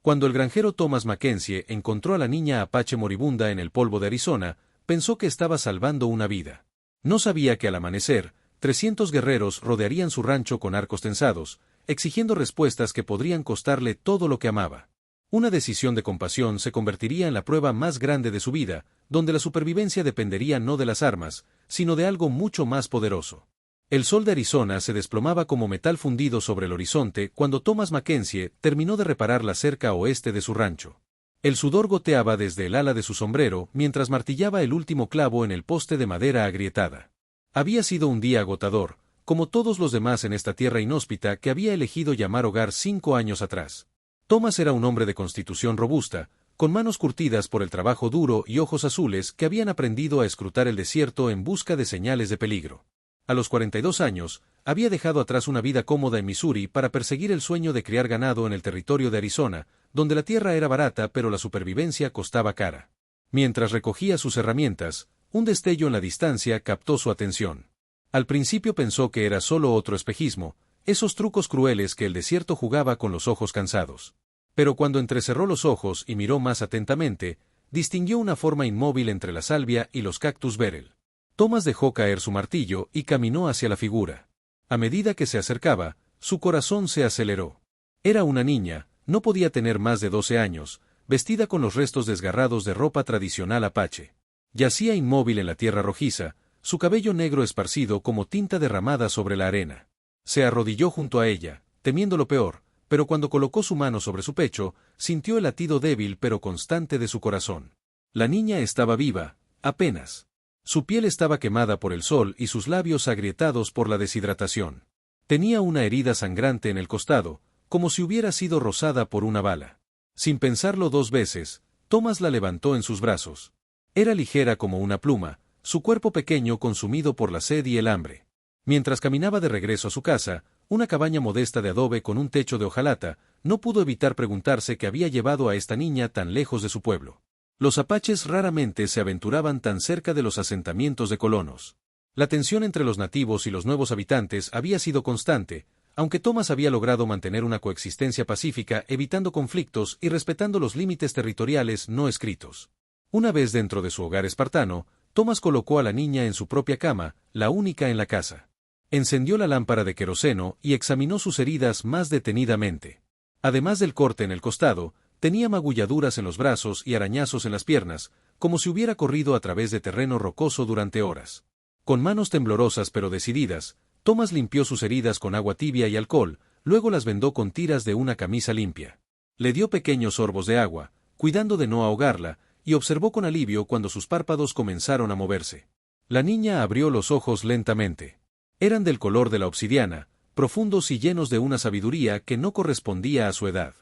Cuando el granjero Thomas Mackenzie encontró a la niña apache moribunda en el polvo de Arizona, pensó que estaba salvando una vida. No sabía que al amanecer, 300 guerreros rodearían su rancho con arcos tensados, exigiendo respuestas que podrían costarle todo lo que amaba. Una decisión de compasión se convertiría en la prueba más grande de su vida, donde la supervivencia dependería no de las armas, sino de algo mucho más poderoso. El sol de Arizona se desplomaba como metal fundido sobre el horizonte cuando Thomas Mackenzie terminó de reparar la cerca oeste de su rancho. El sudor goteaba desde el ala de su sombrero mientras martillaba el último clavo en el poste de madera agrietada. Había sido un día agotador, como todos los demás en esta tierra inhóspita que había elegido llamar hogar 5 años atrás. Thomas era un hombre de constitución robusta, con manos curtidas por el trabajo duro y ojos azules que habían aprendido a escrutar el desierto en busca de señales de peligro. A los 42 años, había dejado atrás una vida cómoda en Missouri para perseguir el sueño de criar ganado en el territorio de Arizona, donde la tierra era barata pero la supervivencia costaba cara. Mientras recogía sus herramientas, un destello en la distancia captó su atención. Al principio pensó que era solo otro espejismo, esos trucos crueles que el desierto jugaba con los ojos cansados. Pero cuando entrecerró los ojos y miró más atentamente, distinguió una forma inmóvil entre la salvia y los cactus Beryl. Thomas dejó caer su martillo y caminó hacia la figura. A medida que se acercaba, su corazón se aceleró. Era una niña, no podía tener más de 12 años, vestida con los restos desgarrados de ropa tradicional apache. Yacía inmóvil en la tierra rojiza, su cabello negro esparcido como tinta derramada sobre la arena. Se arrodilló junto a ella, temiendo lo peor, pero cuando colocó su mano sobre su pecho, sintió el latido débil pero constante de su corazón. La niña estaba viva, apenas. Su piel estaba quemada por el sol y sus labios agrietados por la deshidratación. Tenía una herida sangrante en el costado, como si hubiera sido rozada por una bala. Sin pensarlo 2 veces, Thomas la levantó en sus brazos. Era ligera como una pluma, su cuerpo pequeño consumido por la sed y el hambre. Mientras caminaba de regreso a su casa, una cabaña modesta de adobe con un techo de hojalata, no pudo evitar preguntarse qué había llevado a esta niña tan lejos de su pueblo. Los apaches raramente se aventuraban tan cerca de los asentamientos de colonos. La tensión entre los nativos y los nuevos habitantes había sido constante, aunque Thomas había logrado mantener una coexistencia pacífica evitando conflictos y respetando los límites territoriales no escritos. Una vez dentro de su hogar espartano, Thomas colocó a la niña en su propia cama, la única en la casa. Encendió la lámpara de queroseno y examinó sus heridas más detenidamente. Además del corte en el costado, tenía magulladuras en los brazos y arañazos en las piernas, como si hubiera corrido a través de terreno rocoso durante horas. Con manos temblorosas pero decididas, Thomas limpió sus heridas con agua tibia y alcohol, luego las vendó con tiras de una camisa limpia. Le dio pequeños sorbos de agua, cuidando de no ahogarla, y observó con alivio cuando sus párpados comenzaron a moverse. La niña abrió los ojos lentamente. Eran del color de la obsidiana, profundos y llenos de una sabiduría que no correspondía a su edad.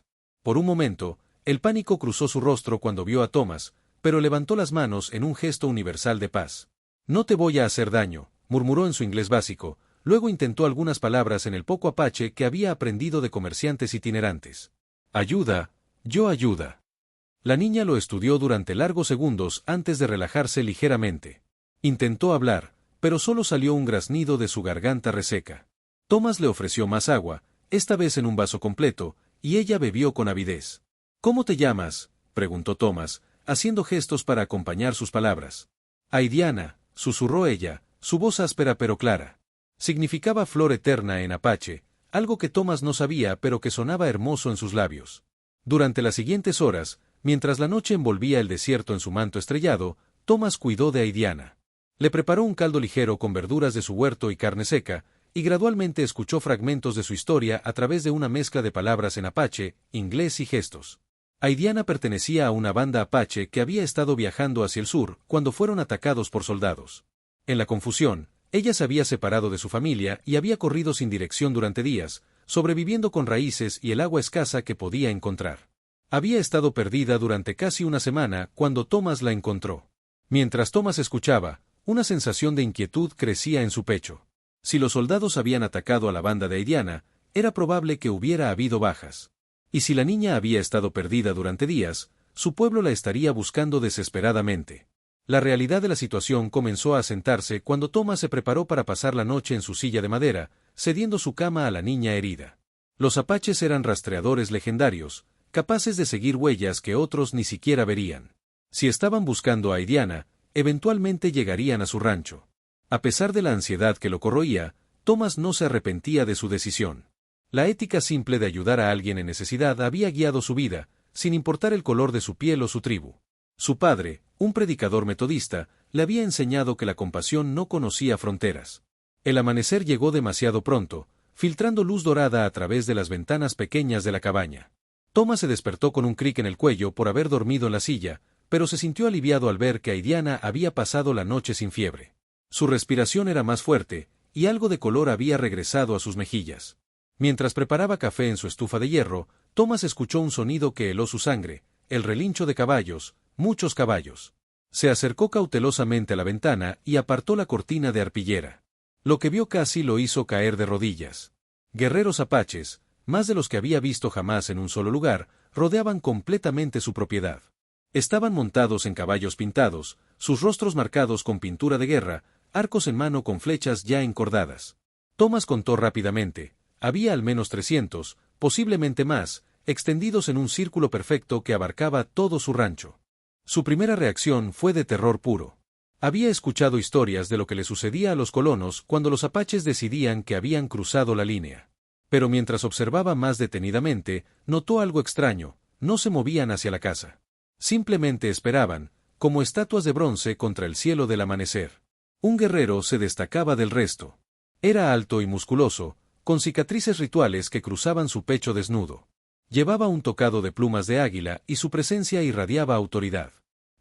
Por un momento, el pánico cruzó su rostro cuando vio a Thomas, pero levantó las manos en un gesto universal de paz. «No te voy a hacer daño», murmuró en su inglés básico, luego intentó algunas palabras en el poco apache que había aprendido de comerciantes itinerantes. «Ayuda, yo ayuda». La niña lo estudió durante largos segundos antes de relajarse ligeramente. Intentó hablar, pero solo salió un graznido de su garganta reseca. Thomas le ofreció más agua, esta vez en un vaso completo, y ella bebió con avidez. «¿Cómo te llamas?», preguntó Thomas, haciendo gestos para acompañar sus palabras. «Aidiana», susurró ella, su voz áspera pero clara. Significaba flor eterna en apache, algo que Thomas no sabía pero que sonaba hermoso en sus labios. Durante las siguientes horas, mientras la noche envolvía el desierto en su manto estrellado, Thomas cuidó de Aidiana. Le preparó un caldo ligero con verduras de su huerto y carne seca, y gradualmente escuchó fragmentos de su historia a través de una mezcla de palabras en apache, inglés y gestos. Aidiana pertenecía a una banda apache que había estado viajando hacia el sur cuando fueron atacados por soldados. En la confusión, ella se había separado de su familia y había corrido sin dirección durante días, sobreviviendo con raíces y el agua escasa que podía encontrar. Había estado perdida durante casi una semana cuando Thomas la encontró. Mientras Thomas escuchaba, una sensación de inquietud crecía en su pecho. Si los soldados habían atacado a la banda de Aidiana, era probable que hubiera habido bajas. Y si la niña había estado perdida durante días, su pueblo la estaría buscando desesperadamente. La realidad de la situación comenzó a asentarse cuando Thomas se preparó para pasar la noche en su silla de madera, cediendo su cama a la niña herida. Los apaches eran rastreadores legendarios, capaces de seguir huellas que otros ni siquiera verían. Si estaban buscando a Aidiana, eventualmente llegarían a su rancho. A pesar de la ansiedad que lo corroía, Thomas no se arrepentía de su decisión. La ética simple de ayudar a alguien en necesidad había guiado su vida, sin importar el color de su piel o su tribu. Su padre, un predicador metodista, le había enseñado que la compasión no conocía fronteras. El amanecer llegó demasiado pronto, filtrando luz dorada a través de las ventanas pequeñas de la cabaña. Thomas se despertó con un cric en el cuello por haber dormido en la silla, pero se sintió aliviado al ver que Aidiana había pasado la noche sin fiebre. Su respiración era más fuerte, y algo de color había regresado a sus mejillas. Mientras preparaba café en su estufa de hierro, Thomas escuchó un sonido que heló su sangre, el relincho de caballos, muchos caballos. Se acercó cautelosamente a la ventana y apartó la cortina de arpillera. Lo que vio casi lo hizo caer de rodillas. Guerreros apaches, más de los que había visto jamás en un solo lugar, rodeaban completamente su propiedad. Estaban montados en caballos pintados, sus rostros marcados con pintura de guerra, arcos en mano con flechas ya encordadas. Thomas contó rápidamente. Había al menos 300, posiblemente más, extendidos en un círculo perfecto que abarcaba todo su rancho. Su primera reacción fue de terror puro. Había escuchado historias de lo que le sucedía a los colonos cuando los apaches decidían que habían cruzado la línea. Pero mientras observaba más detenidamente, notó algo extraño: no se movían hacia la casa. Simplemente esperaban, como estatuas de bronce contra el cielo del amanecer. Un guerrero se destacaba del resto. Era alto y musculoso, con cicatrices rituales que cruzaban su pecho desnudo. Llevaba un tocado de plumas de águila y su presencia irradiaba autoridad.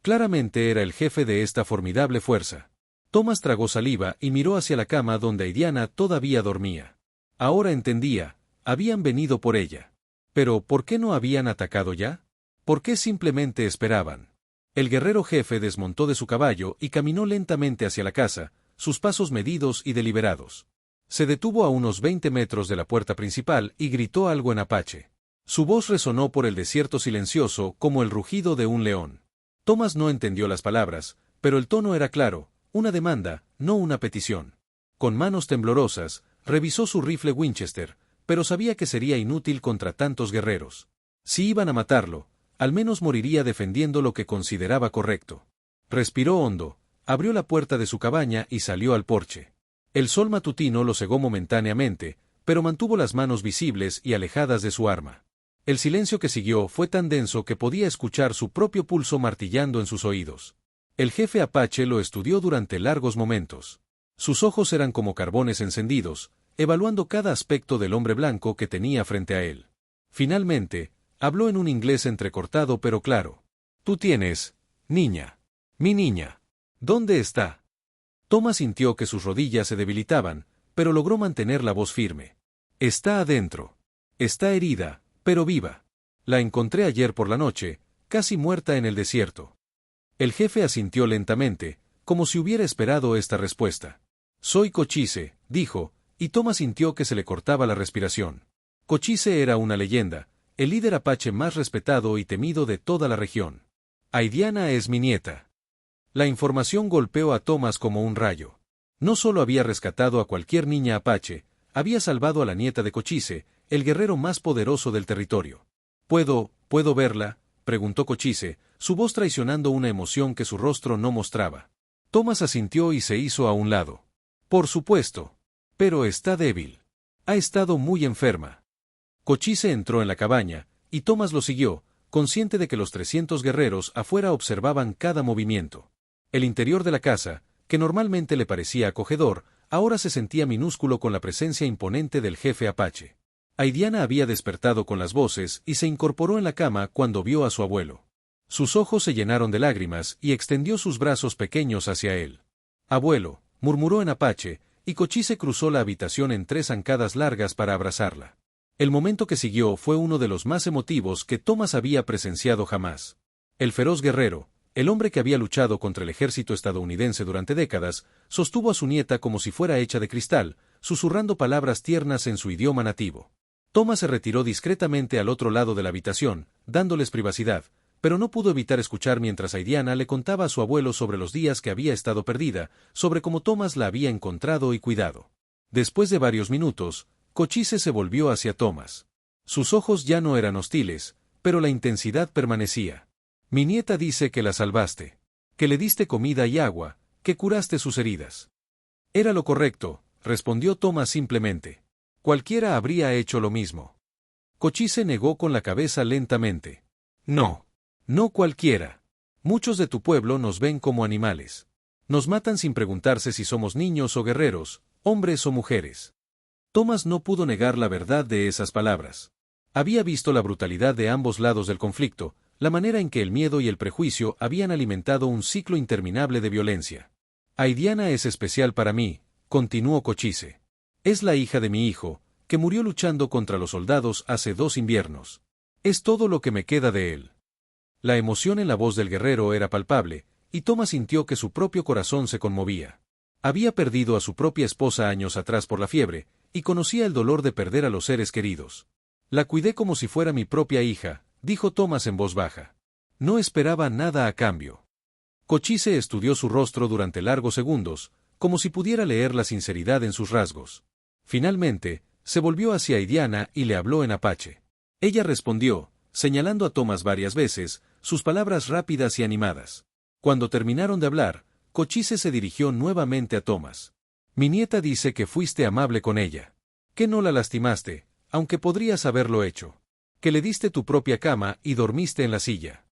Claramente era el jefe de esta formidable fuerza. Thomas tragó saliva y miró hacia la cama donde Aidiana todavía dormía. Ahora entendía, habían venido por ella. Pero, ¿por qué no habían atacado ya? ¿Por qué simplemente esperaban? El guerrero jefe desmontó de su caballo y caminó lentamente hacia la casa, sus pasos medidos y deliberados. Se detuvo a unos 20 metros de la puerta principal y gritó algo en apache. Su voz resonó por el desierto silencioso como el rugido de un león. Thomas no entendió las palabras, pero el tono era claro, una demanda, no una petición. Con manos temblorosas, revisó su rifle Winchester, pero sabía que sería inútil contra tantos guerreros. Si iban a matarlo, al menos moriría defendiendo lo que consideraba correcto. Respiró hondo, abrió la puerta de su cabaña y salió al porche. El sol matutino lo cegó momentáneamente, pero mantuvo las manos visibles y alejadas de su arma. El silencio que siguió fue tan denso que podía escuchar su propio pulso martillando en sus oídos. El jefe apache lo estudió durante largos momentos. Sus ojos eran como carbones encendidos, evaluando cada aspecto del hombre blanco que tenía frente a él. Finalmente, habló en un inglés entrecortado pero claro. «Tú tienes, niña. Mi niña. ¿Dónde está?» Thomas sintió que sus rodillas se debilitaban, pero logró mantener la voz firme. «Está adentro. Está herida, pero viva. La encontré ayer por la noche, casi muerta en el desierto». El jefe asintió lentamente, como si hubiera esperado esta respuesta. «Soy Cochise», dijo, y Thomas sintió que se le cortaba la respiración. Cochise era una leyenda, el líder apache más respetado y temido de toda la región. «Aidiana es mi nieta». La información golpeó a Thomas como un rayo. No solo había rescatado a cualquier niña apache, había salvado a la nieta de Cochise, el guerrero más poderoso del territorio. ¿Puedo verla?», preguntó Cochise, su voz traicionando una emoción que su rostro no mostraba. Thomas asintió y se hizo a un lado. «Por supuesto. Pero está débil. Ha estado muy enferma». Cochise entró en la cabaña, y Thomas lo siguió, consciente de que los 300 guerreros afuera observaban cada movimiento. El interior de la casa, que normalmente le parecía acogedor, ahora se sentía minúsculo con la presencia imponente del jefe apache. Aidiana había despertado con las voces y se incorporó en la cama cuando vio a su abuelo. Sus ojos se llenaron de lágrimas y extendió sus brazos pequeños hacia él. «Abuelo», murmuró en apache, y Cochise cruzó la habitación en 3 zancadas largas para abrazarla. El momento que siguió fue uno de los más emotivos que Thomas había presenciado jamás. El feroz guerrero, el hombre que había luchado contra el ejército estadounidense durante décadas, sostuvo a su nieta como si fuera hecha de cristal, susurrando palabras tiernas en su idioma nativo. Thomas se retiró discretamente al otro lado de la habitación, dándoles privacidad, pero no pudo evitar escuchar mientras Aidiana le contaba a su abuelo sobre los días que había estado perdida, sobre cómo Thomas la había encontrado y cuidado. Después de varios minutos, Cochise se volvió hacia Thomas. Sus ojos ya no eran hostiles, pero la intensidad permanecía. Mi nieta dice que la salvaste, que le diste comida y agua, que curaste sus heridas. Era lo correcto, respondió Thomas simplemente. Cualquiera habría hecho lo mismo. Cochise negó con la cabeza lentamente. No. No cualquiera. Muchos de tu pueblo nos ven como animales. Nos matan sin preguntarse si somos niños o guerreros, hombres o mujeres. Thomas no pudo negar la verdad de esas palabras. Había visto la brutalidad de ambos lados del conflicto, la manera en que el miedo y el prejuicio habían alimentado un ciclo interminable de violencia. Aidiana es especial para mí, continuó Cochise. Es la hija de mi hijo, que murió luchando contra los soldados hace 2 inviernos. Es todo lo que me queda de él. La emoción en la voz del guerrero era palpable, y Thomas sintió que su propio corazón se conmovía. Había perdido a su propia esposa años atrás por la fiebre, y conocía el dolor de perder a los seres queridos. La cuidé como si fuera mi propia hija, dijo Thomas en voz baja. No esperaba nada a cambio. Cochise estudió su rostro durante largos segundos, como si pudiera leer la sinceridad en sus rasgos. Finalmente, se volvió hacia Aidiana y le habló en apache. Ella respondió, señalando a Thomas varias veces, sus palabras rápidas y animadas. Cuando terminaron de hablar, Cochise se dirigió nuevamente a Thomas. Mi nieta dice que fuiste amable con ella. Que no la lastimaste, aunque podrías haberlo hecho. Que le diste tu propia cama y dormiste en la silla.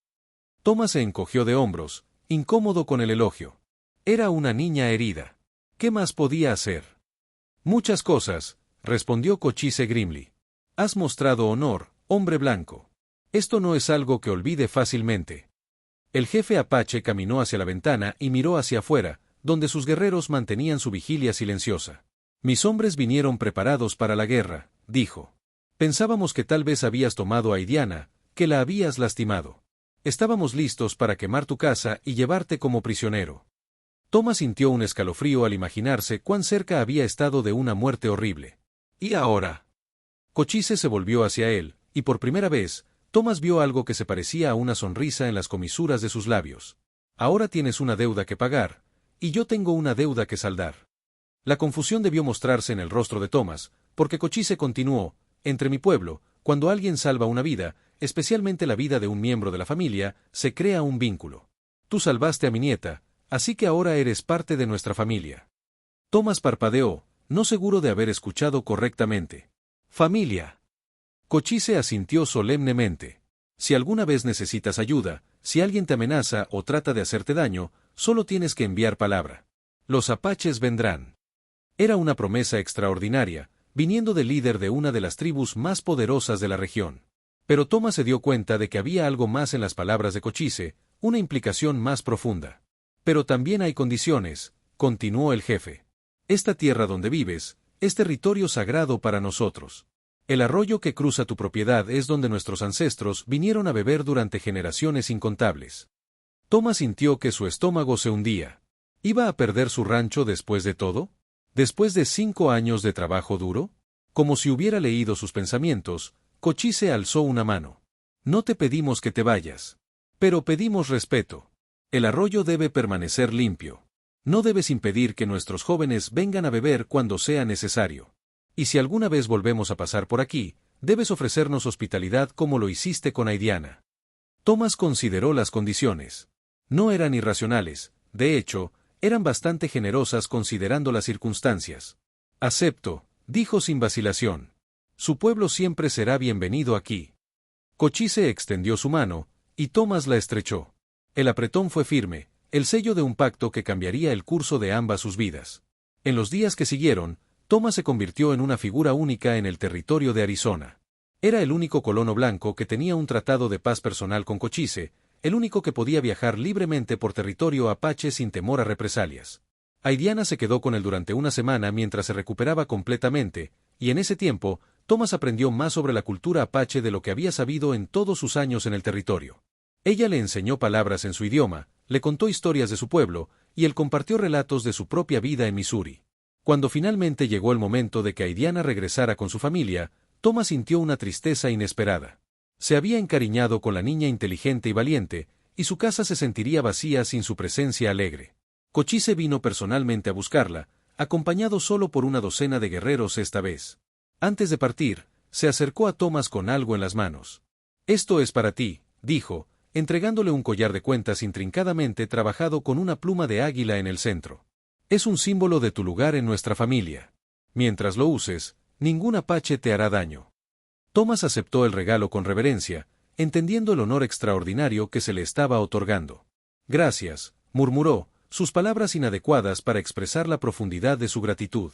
Thomas se encogió de hombros, incómodo con el elogio. Era una niña herida. ¿Qué más podía hacer? Muchas cosas, respondió Cochise Grimly. Has mostrado honor, hombre blanco. Esto no es algo que olvide fácilmente. El jefe apache caminó hacia la ventana y miró hacia afuera, donde sus guerreros mantenían su vigilia silenciosa. Mis hombres vinieron preparados para la guerra, dijo. Pensábamos que tal vez habías tomado a Aidiana, que la habías lastimado. Estábamos listos para quemar tu casa y llevarte como prisionero. Thomas sintió un escalofrío al imaginarse cuán cerca había estado de una muerte horrible. ¿Y ahora? Cochise se volvió hacia él, y por primera vez, Thomas vio algo que se parecía a una sonrisa en las comisuras de sus labios. Ahora tienes una deuda que pagar, y yo tengo una deuda que saldar. La confusión debió mostrarse en el rostro de Thomas, porque Cochise continuó, entre mi pueblo, cuando alguien salva una vida, especialmente la vida de un miembro de la familia, se crea un vínculo. Tú salvaste a mi nieta, así que ahora eres parte de nuestra familia. Thomas parpadeó, no seguro de haber escuchado correctamente. Familia. Cochise asintió solemnemente. Si alguna vez necesitas ayuda, si alguien te amenaza o trata de hacerte daño, solo tienes que enviar palabra. Los apaches vendrán. Era una promesa extraordinaria, viniendo del líder de una de las tribus más poderosas de la región. Pero Thomas se dio cuenta de que había algo más en las palabras de Cochise, una implicación más profunda. Pero también hay condiciones, continuó el jefe. Esta tierra donde vives, es territorio sagrado para nosotros. El arroyo que cruza tu propiedad es donde nuestros ancestros vinieron a beber durante generaciones incontables. Thomas sintió que su estómago se hundía. ¿Iba a perder su rancho después de todo? ¿Después de 5 años de trabajo duro? Como si hubiera leído sus pensamientos, Cochise alzó una mano. No te pedimos que te vayas. Pero pedimos respeto. El arroyo debe permanecer limpio. No debes impedir que nuestros jóvenes vengan a beber cuando sea necesario. Y si alguna vez volvemos a pasar por aquí, debes ofrecernos hospitalidad como lo hiciste con Aidiana. Thomas consideró las condiciones. No eran irracionales, de hecho, eran bastante generosas considerando las circunstancias. Acepto, dijo sin vacilación. Su pueblo siempre será bienvenido aquí. Cochise extendió su mano, y Thomas la estrechó. El apretón fue firme, el sello de un pacto que cambiaría el curso de ambas sus vidas. En los días que siguieron, Thomas se convirtió en una figura única en el territorio de Arizona. Era el único colono blanco que tenía un tratado de paz personal con Cochise, el único que podía viajar libremente por territorio apache sin temor a represalias. Aidiana se quedó con él durante una semana mientras se recuperaba completamente, y en ese tiempo, Thomas aprendió más sobre la cultura apache de lo que había sabido en todos sus años en el territorio. Ella le enseñó palabras en su idioma, le contó historias de su pueblo, y él compartió relatos de su propia vida en Missouri. Cuando finalmente llegó el momento de que Aidiana regresara con su familia, Thomas sintió una tristeza inesperada. Se había encariñado con la niña inteligente y valiente, y su casa se sentiría vacía sin su presencia alegre. Cochise vino personalmente a buscarla, acompañado solo por una docena de guerreros esta vez. Antes de partir, se acercó a Thomas con algo en las manos. Esto es para ti, dijo, entregándole un collar de cuentas intrincadamente trabajado con una pluma de águila en el centro. Es un símbolo de tu lugar en nuestra familia. Mientras lo uses, ningún apache te hará daño. Thomas aceptó el regalo con reverencia, entendiendo el honor extraordinario que se le estaba otorgando. Gracias, murmuró, sus palabras inadecuadas para expresar la profundidad de su gratitud.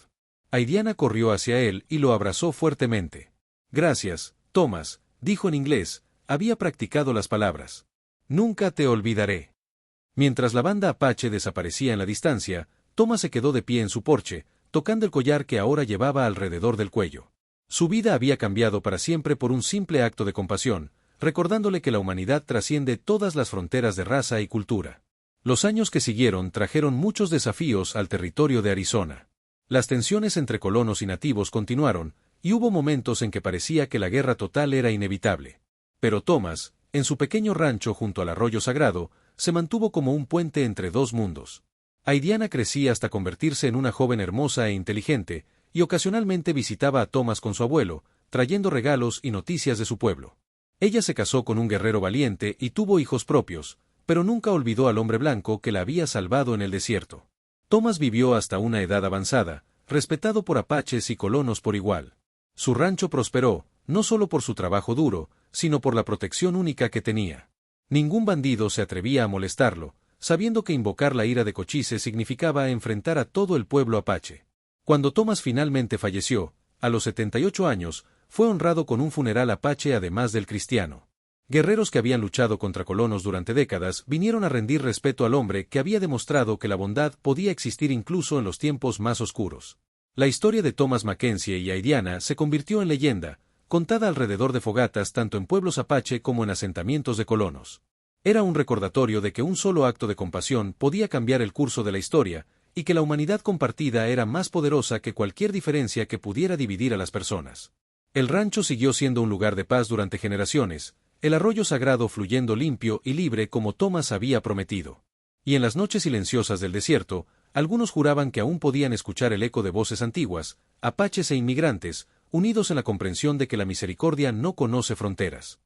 Aidiana corrió hacia él y lo abrazó fuertemente. Gracias, Thomas, dijo en inglés, había practicado las palabras. Nunca te olvidaré. Mientras la banda apache desaparecía en la distancia, Thomas se quedó de pie en su porche, tocando el collar que ahora llevaba alrededor del cuello. Su vida había cambiado para siempre por un simple acto de compasión, recordándole que la humanidad trasciende todas las fronteras de raza y cultura. Los años que siguieron trajeron muchos desafíos al territorio de Arizona. Las tensiones entre colonos y nativos continuaron, y hubo momentos en que parecía que la guerra total era inevitable. Pero Thomas, en su pequeño rancho junto al arroyo sagrado, se mantuvo como un puente entre dos mundos. Aidiana crecía hasta convertirse en una joven hermosa e inteligente, y ocasionalmente visitaba a Thomas con su abuelo, trayendo regalos y noticias de su pueblo. Ella se casó con un guerrero valiente y tuvo hijos propios, pero nunca olvidó al hombre blanco que la había salvado en el desierto. Thomas vivió hasta una edad avanzada, respetado por apaches y colonos por igual. Su rancho prosperó, no solo por su trabajo duro, sino por la protección única que tenía. Ningún bandido se atrevía a molestarlo, sabiendo que invocar la ira de Cochise significaba enfrentar a todo el pueblo apache. Cuando Thomas finalmente falleció, a los 78 años, fue honrado con un funeral apache además del cristiano. Guerreros que habían luchado contra colonos durante décadas vinieron a rendir respeto al hombre que había demostrado que la bondad podía existir incluso en los tiempos más oscuros. La historia de Thomas Mackenzie y Aidiana se convirtió en leyenda, contada alrededor de fogatas tanto en pueblos apache como en asentamientos de colonos. Era un recordatorio de que un solo acto de compasión podía cambiar el curso de la historia, y que la humanidad compartida era más poderosa que cualquier diferencia que pudiera dividir a las personas. El rancho siguió siendo un lugar de paz durante generaciones, el arroyo sagrado fluyendo limpio y libre como Thomas había prometido. Y en las noches silenciosas del desierto, algunos juraban que aún podían escuchar el eco de voces antiguas, apaches e inmigrantes, unidos en la comprensión de que la misericordia no conoce fronteras.